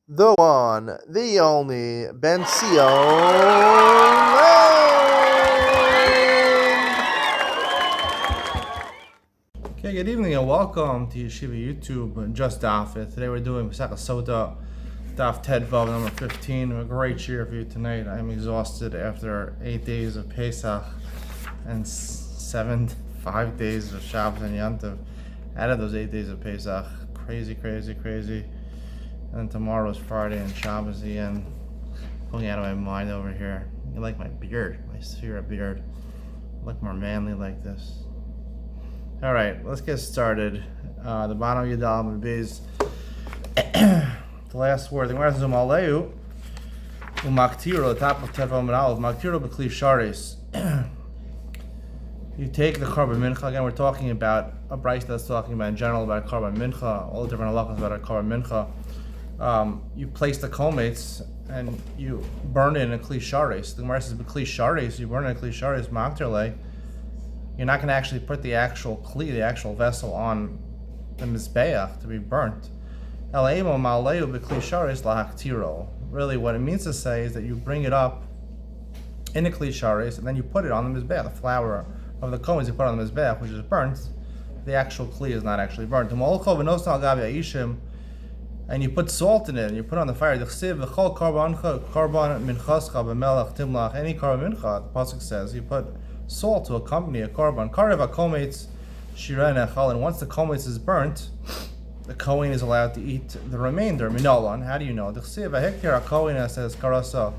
The one, the only, Ben Sion. Okay, good evening and welcome to Yeshiva YouTube, Just Daf It. Today we're doing Sotah, Daf Ted Vav number 15. A great cheer for you tonight. I'm exhausted after 8 days of Pesach and 5 days of Shabbos and Yantav. Out of those 8 days of Pesach, crazy. And then tomorrow is Friday and Shabbos again. Pulling out of my mind over here. You like my beard, my sphere of beard. I look more manly like this. All right, let's get started. The bottom of Yadal Mabiz. The last word. The Gemara says Umaleu Umaktiro, the top of Tedva Menal, Maktiro B'Kli Sharis. You take the Korban Mincha. Again, we're talking about a brayso that's talking about in general about Korban Mincha, all the different halachas about a Korban Mincha. You place the kometz and you burn it in a Kli Sharis. The Gemara says B'Kli Sharis, you burn it in a Kli Sharis, Maktirle. You're not going to actually put the actual kli, the actual vessel, on the mizbeach to be burnt. Really, what it means to say is that you bring it up in the kli sharis and then you put it on the mizbeach. The flour of the kohen you put on the mizbeach, which is burnt. The actual kli is not actually burnt. And you put salt in it and you put it on the fire. Any korban mincha, the pasuk says, you put salt to accompany a korban. Karev hakometz shirei nechal, and once the kometz is burnt, the kohen is allowed to eat the remainder. Minolan, how do you know? The chsiv hahikir hakohen says karasa.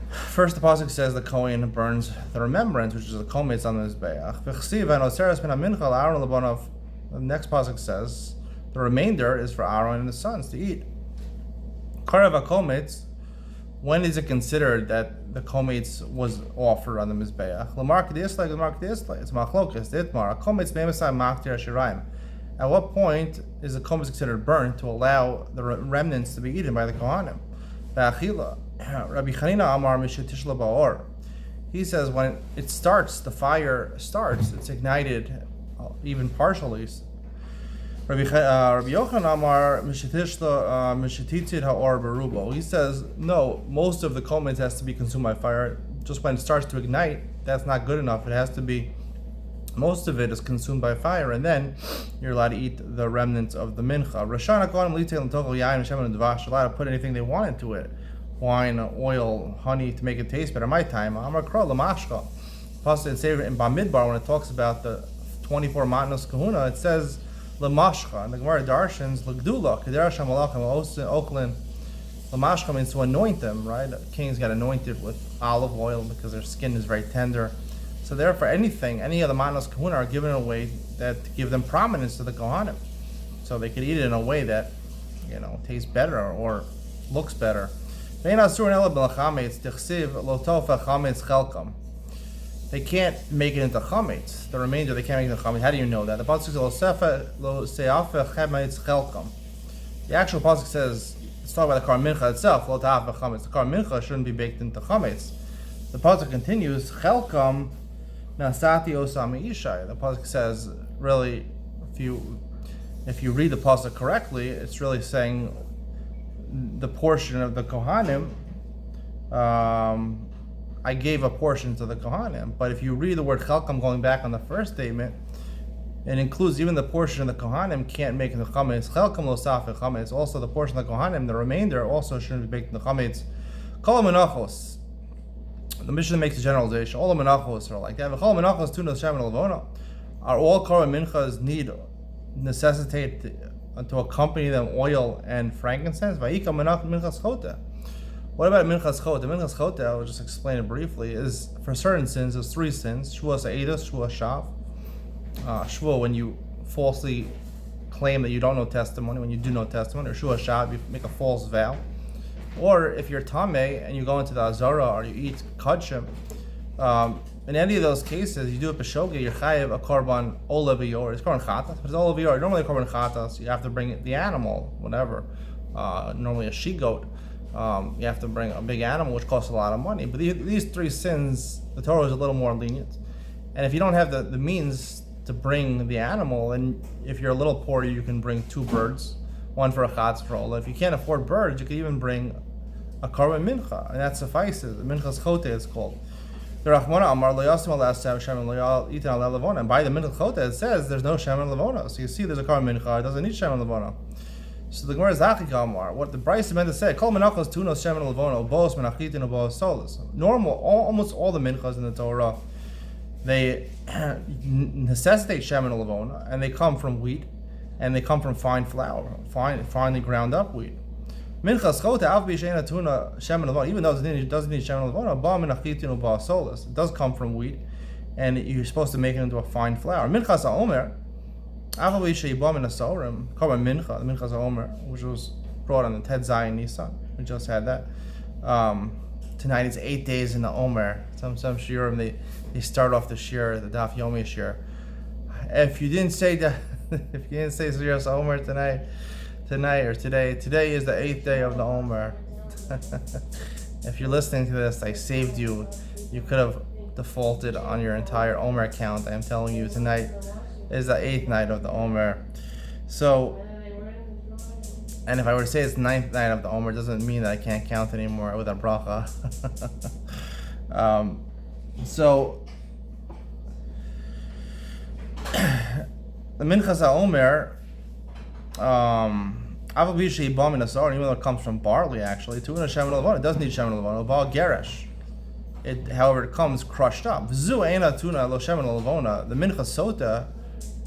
First, the pasuk says the kohen burns the remembrance, which is the kometz on the mizbeach. V'chsiv hanoseres min hamincha la'aron lebanov. The next pasuk says the remainder is for Aaron and his sons to eat. Karev hakometz. When is it considered that the kometz was offered on the mizbeach? It's machlokes. At what point is the kometz considered burnt to allow the remnants to be eaten by the kohanim? He says when it starts, the fire starts, it's ignited, even partially. Rabbi Yochanan Amar Mishatitid Ha'or Berubo. He says, no, most of the kometz has to be consumed by fire. Just when it starts to ignite, that's not good enough. It has to be, most of it is consumed by fire, and then you're allowed to eat the remnants of the mincha. Rashana Kohanim Litel Togel Yain Hashem and Dvash, allowed to put anything they want into it. Wine, oil, honey to make it taste better. My time, Amar Kro Lamashka. Pasuk in Bamidbar, when it talks about the 24 matnos kahuna, it says Lamashcha, and the Gemara Darshans, Lagdula, Kederash Hamalachim, Oklin. Lamashcha means to anoint them, right? Kings got anointed with olive oil because their skin is very tender. So therefore, any of the Manos Kahuna are given in a way that give them prominence to the Kohanim. So they could eat it in a way that, tastes better or looks better. They can't make it into chametz. The remainder they can't make it into chametz. How do you know that? The pasuk says the actual pasuk says it's talking about the korban mincha itself. The korban mincha shouldn't be baked into chametz. The pasuk continues chelkam nasati osami ishai. The pasuk says really, if you read the pasuk correctly, it's really saying the portion of the kohanim. I gave a portion to the kohanim, but if you read the word chelkam going back on the first statement, it includes even the portion of the kohanim can't make the chametz. Chelkam lo safek chametz. Also, the portion of the kohanim, the remainder, also shouldn't be baked in the chametz. Kol menachos. The Mishnah makes a generalization. All the menachos are like that. Kol menachos tuna shem and levona. Are all korban minchas necessitate to accompany them oil and frankincense? Vayika menach minchas chotah. What about Minchas Chotah? Minchas Chotah, I'll just explain it briefly, is for certain sins, there's 3 sins. Shua Sa'edas, Shua Shav. Shua, when you falsely claim that you don't know testimony, when you do know testimony, or Shua Shav, you make a false vow. Or if you're Tameh and you go into the Azara or you eat Kadshim, in any of those cases, you do a Peshoga, you're Chayev a Korban Olav Yor. It's Korban Chatas, but it's Olav Yor. Normally a Korban Chatas, you have to bring the animal, whatever. Normally a she-goat. You have to bring a big animal, which costs a lot of money. But these 3 sins, the Torah is a little more lenient. And if you don't have the means to bring the animal, and if you're a little poor, you can bring 2 birds, one for a chatz roll. If you can't afford birds, you could even bring a korban mincha, and that suffices. The mincha's choteh is called. The Rachmana Amar lo yasim al asam shem and lo yal itin al levona. And by the mincha choteh, it says there's no shem and levona. So you see, there's a korban mincha. It doesn't need shem and levona. So the Gemara is Achika Amar. What the Bryce meant to say, Kol menachos tunos shem and levona, obos menachitin obos solas. Almost all the minchas in the Torah, they necessitate shem and levona, and they come from wheat, and they come from fine flour, finely ground up wheat. Minchas choteh av b'sheina tuna shem and levona, even though it doesn't need shem and levona, ba menachitin obos solas. It does come from wheat, and you're supposed to make it into a fine flour. Minchas ha'omer. Korban Mincha, the Minchas Omer, which was brought on the Ted Zion Nisan. We just had that. Tonight is 8 days in the Omer. Some shiurim they start off the shiur, the Daf Yomi shiur. If you didn't say that, if you didn't say Shiuras Omer tonight or today is the 8th day of the Omer. If you're listening to this, I saved you. You could have defaulted on your entire Omer account. I'm telling you tonight is the 8th night of the Omer. So, and if I were to say it's 9th night of the Omer, it doesn't mean that I can't count anymore with a bracha. So, the Minchas HaOmer, even though it comes from barley, actually, it doesn't need Shem and Levona. Bal Geresh. However, it comes crushed up. The Minchas Sotah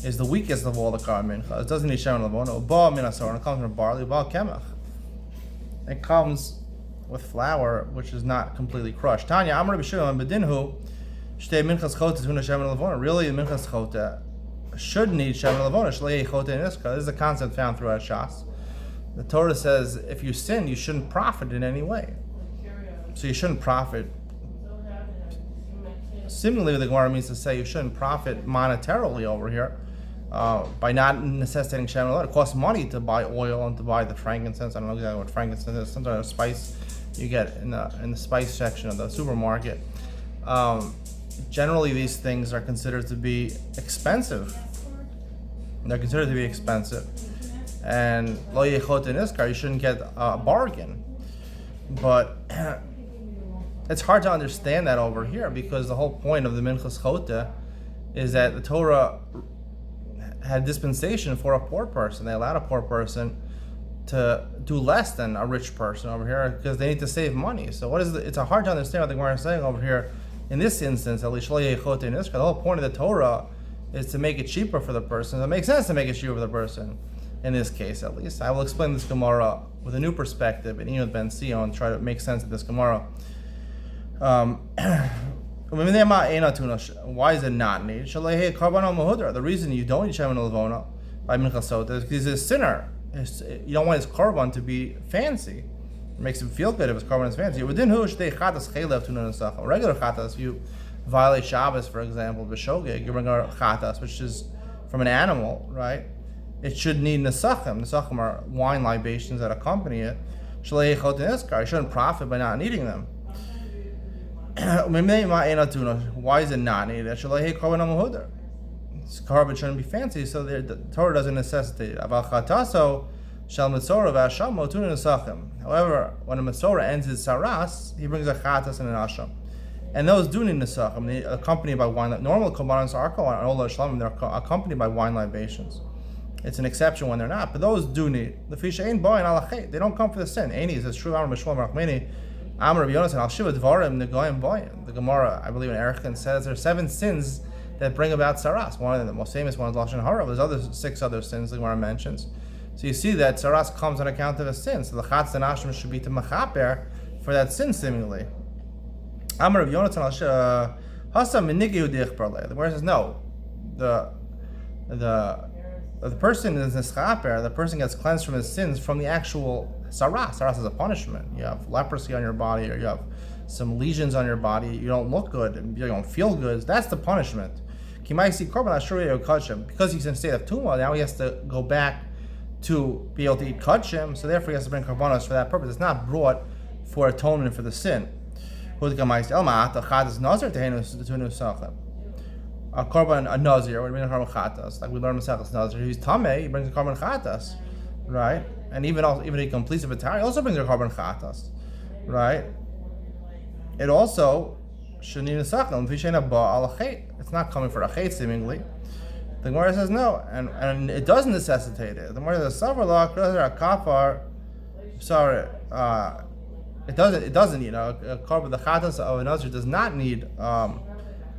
is the weakest of all the korban mincha. It doesn't need shem and levona. Ba minasor, and it comes from barley. Ba kemach. It comes with flour, which is not completely crushed. Tanya, Amar b'shimon bedinhu shtei minchas choteh tuna shem and levona. Really, the minchas choteh should need shem and levona. Shlei choteh niska. This is a concept found throughout Shas. The Torah says if you sin, you shouldn't profit in any way. So you shouldn't profit. Similarly, the Gemara means to say you shouldn't profit monetarily over here. By not necessitating shem and levona. It costs money to buy oil and to buy the frankincense. I don't know exactly what frankincense is. Some sort of spice you get in the spice section of the supermarket. Generally, these things are considered to be expensive. They're considered to be expensive, and lo yechot in iskar, you shouldn't get a bargain. But it's hard to understand that over here because the whole point of the Minchas Choteh is that the Torah had dispensation for a poor person. They allowed a poor person to do less than a rich person over here because they need to save money. So it's hard to understand what the Gemara is saying over here. In this instance, at least, the whole point of the Torah is to make it cheaper for the person. It makes sense to make it cheaper for the person. In this case, at least, I will explain this Gemara with a new perspective and Iyud Ben Sion try to make sense of this Gemara. Why is it not need? The reason you don't need Shem and Levona by Minchas Sotah is because he's a sinner. You don't want his korban to be fancy. It makes him feel good if his korban is fancy. A regular chatas, if you violate Shabbos, for example, b'shogeg, you bring a chatas, which is from an animal, right? It should need nesachim. Nesachim are wine libations that accompany it. You shouldn't profit by not needing them. Why is it not needed? This korban shouldn't be fancy, so the Torah doesn't necessitate it. However, when a Mesorah ends his saras, he brings a chatas and an asham. And those do need nesachim. They're accompanied by wine. Normal korbanos are they're accompanied by wine libations. It's an exception when they're not, but those do need. The fish ain't boy and alachet. They don't come for the sin. Aini says true. Amar b'shloim rachmeni. Amar Rabbi Yonasan al shiva dvarim negoyim boyim. The Gemara, I believe in Erechon, says there are 7 sins that bring about saras. One of them, the most famous one is lashon hara. There's 6 other sins the Gemara mentions. So you see that saras comes on account of a sin. So the chatz and ashram should be to mechaper for that sin, seemingly. Amar Rabbi Yonasan al shiva hasa minigi udiich parle. The Gemara says no. The person is nischaper, the person gets cleansed from his sins from the actual saras. Saras is a punishment. You have leprosy on your body, or you have some lesions on your body, you don't look good, you don't feel good. That's the punishment. Because he's in a state of tumah, now he has to go back to be able to eat kachim, so therefore he has to bring karbanos for that purpose. It's not brought for atonement for the sin. A korban, nazir, what do you mean a korban chatas? Like we learn Masechtas Nazir, he's tamei, he brings a korban chatas, right? and even he completes a Vitari, also brings a carbon chatas, right? It also shenina sachel v'shena ba al chet. It's not coming for a chet seemingly. The Gemara says no, and it does necessitate it. The Gemara says savarlach a kafar. Sorry, it doesn't need a carbon. The chatas of a nazir does not need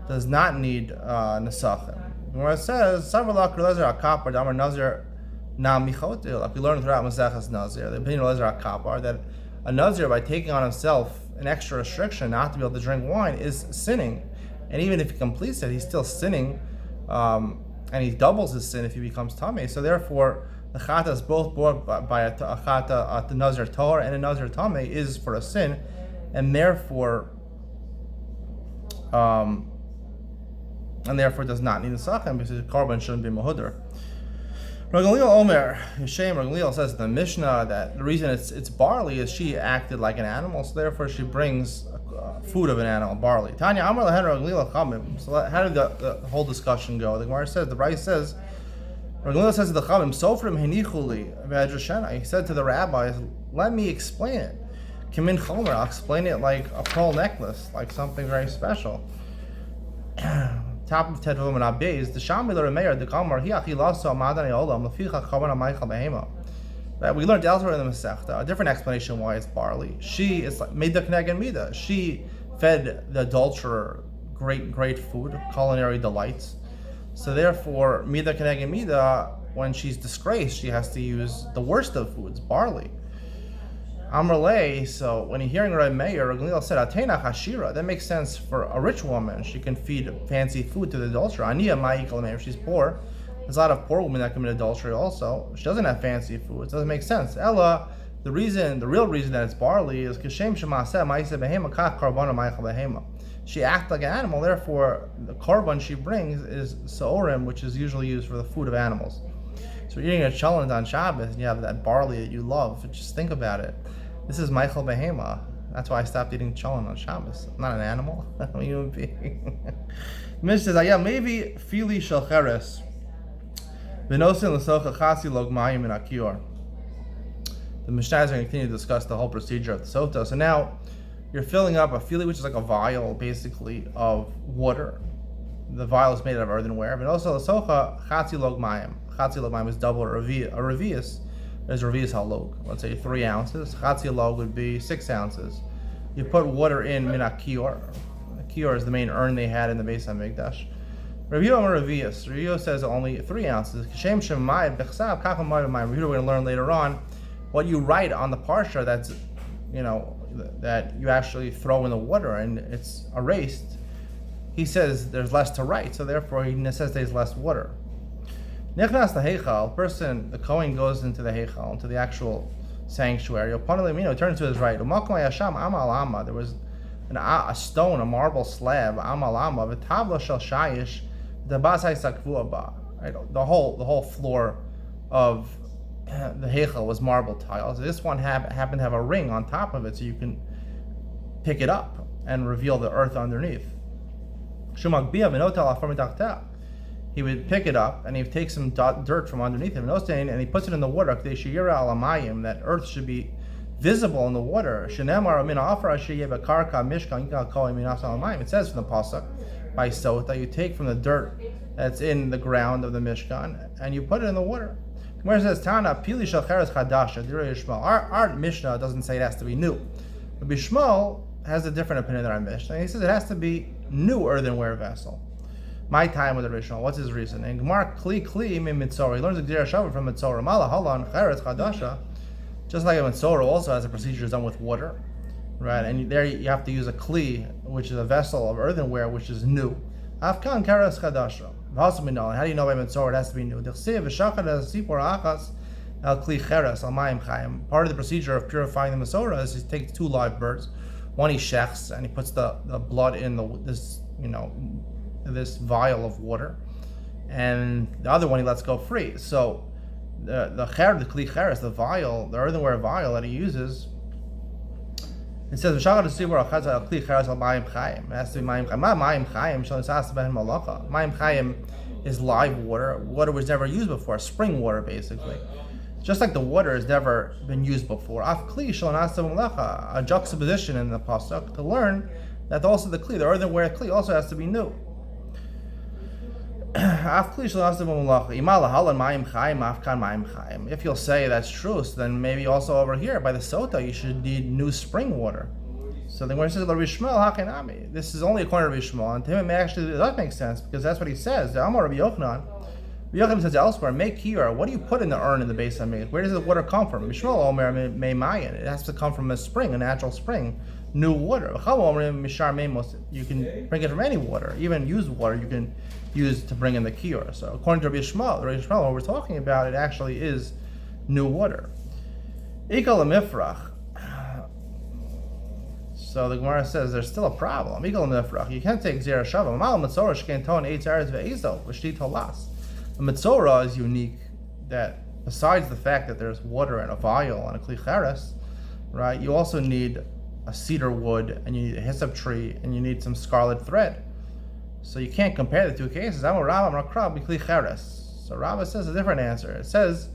nesachim. The Gemara says savarlach a kafar damar nazir. Now, michotil, like we learned throughout Maseches Nazir, the opinion of Lezer HaKapar, that a Nazir, by taking on himself an extra restriction not to be able to drink wine, is sinning. And even if he completes it, he's still sinning, and he doubles his sin if he becomes Tameh. So therefore, the Chata is both brought by a Chata, the Nazir Torah and a Nazir Tameh is for a sin, and therefore does not need a Sachem, because the Korban shouldn't be Mahudr. Ragalil Omer, Yishem Ragalil says in the Mishnah that the reason it's barley is she acted like an animal, so therefore she brings food of an animal, barley. Tanya Amar Lahen Ragalil Chamim. So how did the whole discussion go? The Gemara says, the Rice says, Ragalil says to the Chamim, Sofrim Hinichuli V'Adrashena. He said to the rabbis, let me explain it. Kimin Chomer, I'll explain it like a pearl necklace, like something very special. Top of Tedvum and Abbez, the Shamilar Meir, the Kalmar, Hiachilaso, Madani Olam, Laficha Kavan Michael Behema. Right, we learned elsewhere in the Masechta a different explanation why it's barley. She is like Mida Kneg Mida. She fed the adulterer great food, culinary delights. So therefore, Mida Kneg Mida, when she's disgraced, she has to use the worst of foods, barley. Amrlay, so when you're hearing Rabbi Meir, Raglil said, Atena Hashira, that makes sense for a rich woman. She can feed fancy food to the adulterer. Aniya Ma'ikal Meir, if she's poor, there's a lot of poor women that commit adultery also. She doesn't have fancy food. It doesn't make sense. Ella, the real reason that it's barley is Kashem Shemaseh Ma'iseh Behema Kach Karbana Ma'ikal Behema. She acts like an animal, therefore the korban she brings is Sa'orim, which is usually used for the food of animals. So you're eating a cholent on Shabbos and you have that barley that you love. Just think about it. This is Michael Behema. That's why I stopped eating cholent on Shabbos. I'm not an animal. I'm a human being. Mishnah says, yeah, maybe Fili Shalcheres. V'nosin l'socha chasi log mayim in akior. The Mishnah is going to continue to discuss the whole procedure of the Sotah. So now you're filling up a fili, which is like a vial, basically, of water. The vial is made out of earthenware. V'nosin l'socha chasi log mayim. Chatzi log mayim is double a revius. There's revius halog. Let's say 3 ounces. Chatzi log would be 6 ounces. You put water in min akior. Akior is the main urn they had in the Beis HaMikdash. Review on revius. Review says only 3 ounces. Kashem shemayim bechsav kacham mayim mayim. Review, we're going to learn later on what you write on the parsha that's, that you actually throw in the water and it's erased. He says there's less to write, so therefore he necessitates less water. Nechnas the heichal, the Kohen goes into the heichal, into the actual sanctuary. Turns to his right. There was a stone, a marble slab, amalama, v'tavla shel shayish, the basai sakvuaba. The whole floor of the heichal was marble tiles. This one happened to have a ring on top of it, so you can pick it up and reveal the earth underneath. He would pick it up and he would take some dirt from underneath him and he puts it in the water. That earth should be visible in the water. It says from the pasuk by Sotah, you take from the dirt that's in the ground of the Mishkan and you put it in the water. Where it says Tana Pili Shalcheres Chadasha, our Mishnah doesn't say it has to be new. But Bishmal has a different opinion than our Mishnah. He says it has to be new earthenware vessel. My time with the original. What's his reason? And Gemara Kli min Mitzorah. He learns the Gdira Shavah from Mitzorah. Mala Halan Cheres Chadasha. Just like a Mitzorah also has a procedure done with water, right? And there you have to use a Kli, which is a vessel of earthenware, which is new. Afkan Cheres Chadasha. How do you know by Mitzorah it has to be new? Part of the procedure of purifying the Mitzorah is he takes 2 live birds. One he shechs and he puts the blood in this vial of water, and the other one he lets go free. So the kli cheres, the vial, the earthenware vial that he uses, it says it has to be mayim chayim is live water. Water was never used before, spring water basically. Just like the water has never been used before. Af kli shel nasa b'melacha, a juxtaposition in the pasuk to learn that also the kli, the earthenware kli, also has to be new. If you'll say that's true, so then maybe also over here by the Sotah you should need new spring water. So then when it says this is only according to Rabbi Shmuel, and to him it actually does make sense because that's what he says. The Amar Rabbi Yochanan. Rabbi Yochanan says elsewhere, make here. What do you put in the urn in the base of Where does the water come from? Rabbi Shmuel Omer Meimayin. It has to come from a spring, a natural spring, new water. You can bring it from any water, even used water. You can use to bring in the kior. So according to Rabbi Shmuel, what we're talking about, it actually is new water. Ikal mifrach. So the Gemara says there's still a problem. Ikal mifrach. You can't take zera shava. Mal mitzorah shkenton 8 ares ve'ezo v'shti tolas. The mitzorah is unique. That besides the fact that there's water in a vial and a kli cheres, right? You also need a cedar wood, and you need a hyssop tree, and you need some scarlet thread. So you can't compare the two cases. I'm a Rav, I'm a Krab, b'kli cheres. So Rav says a different answer. It says,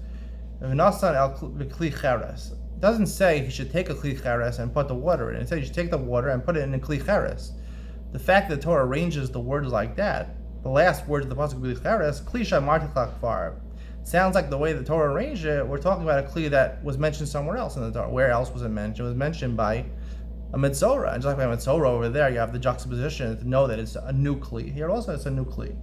v'nasan el b'kli cheres. It doesn't say he should take a kli cheres and put the water in. It says you should take the water and put it in a kli cheres. The fact that the Torah arranges the words like that, the last words of the pasuk b'kli cheres, kli shamartichlak far, sounds like the way the Torah arranged it. We're talking about a kli that was mentioned somewhere else in the Torah. Where else was it mentioned? It was mentioned by a mitzorah, and just like by a mitzorah over there, you have the juxtaposition to know that it's a new kli. Here also, it's a new kli.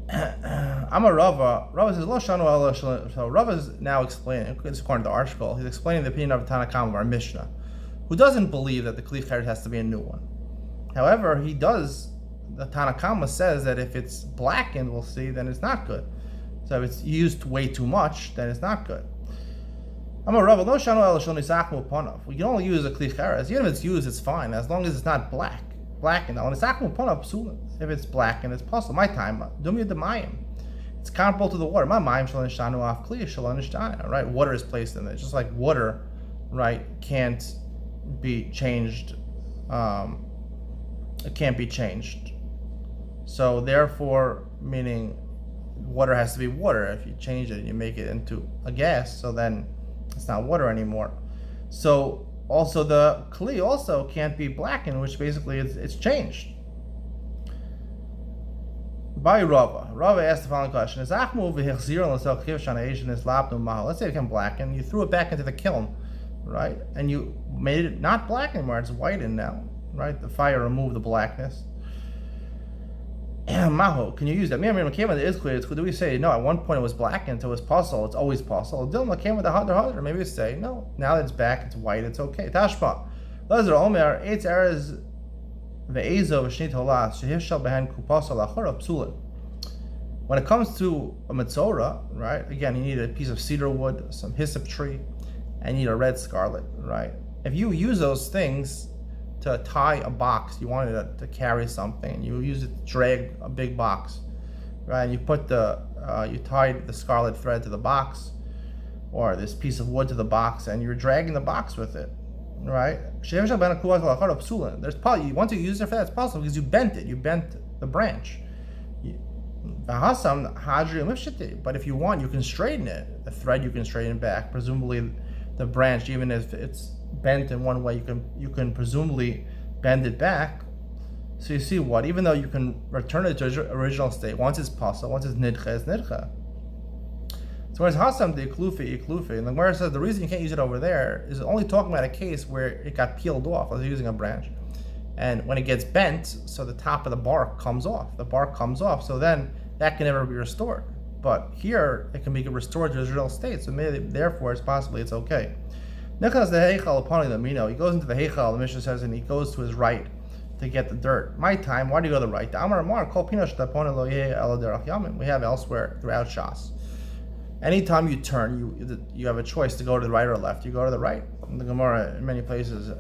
I'm a Rava. Rava says lo shanu ela. So Rava is now explaining. It's according to the article. He's explaining the opinion of Tanna Kama of our Mishnah, who doesn't believe that the kli cheres has to be a new one. However, he does. The Tanna Kama says that if it's blackened, we'll see, then it's not good. So if it's used way too much, then it's not good. I'm a Rav. We can only use a kli cheres. Even if it's used, it's fine as long as it's not blackened. If it's blackened, it's possible. My time, it's comparable to the water. Right? Water is placed in it, just like water, right? Can't be changed. It can't be changed. So therefore, meaning water has to be water. If you change it, you make it into a gas. So then it's not water anymore. So also the kli also can't be blackened, which basically it's changed. By Rava. Rava asked the following question: let's say it can blacken. You threw it back into the kiln, right? And you made it not black anymore. It's whitened now, right? The fire removed the blackness. Maho, can you use that? Is clear. Do we say no? At one point it was blackened, so it's possible. It's always possible. Maybe we say no. Now that it's back, it's white. It's okay. Tashma. Omer 8 ares ve'ezo v'shnit holas shehishal behen kupasa lachora psulin. When it comes to a mitzorah, right? Again, you need a piece of cedar wood, some hyssop tree, and you need a red scarlet, right? If you use those things to tie a box, you wanted to carry something, you use it to drag a big box, right? And you put you tied the scarlet thread to the box, or this piece of wood to the box, and you're dragging the box with it, right? There's probably, once you use it for that, it's possible because you bent the branch. But if you want, you can straighten it. The thread you can straighten back. Presumably, the branch, even if it's bent in one way, you can presumably bend it back. So you see what? Even though you can return it to its original state, once it's possible, once it's nidcha, it's nidcha. So whereas hasam the iklufi, and the Gemara says the reason you can't use it over there is only talking about a case where it got peeled off. I was using a branch, and when it gets bent, so the top of the bark comes off. The bark comes off, so then that can never be restored. But here it can be restored to its original state. So maybe, therefore, it's okay. Nicholas the heichal upon the mino. He goes into the heichal. The Mishnah says, and he goes to his right to get the dirt. My time. Why do you go to the right? The Amar Amar kol pinosh tapon lo yeh el derach yamin. We have elsewhere throughout Shas. Anytime you turn, you have a choice to go to the right or left. You go to the right. And the Gemara in many places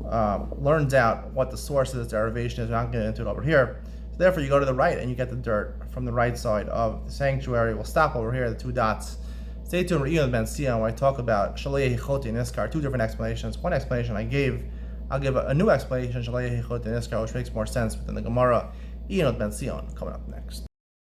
learns out what the source of this derivation is. We're not getting into it over here. So therefore, you go to the right and you get the dirt from the right side of the sanctuary. We'll stop over here, the two dots. Stay tuned for Ian Ben Sion, where I talk about Shalei Hichoti and Iskar, two different explanations. One explanation I'll give a new explanation, Shalei Hichoti and Iskar, which makes more sense within the Gemara. Ian Ben Sion, coming up next.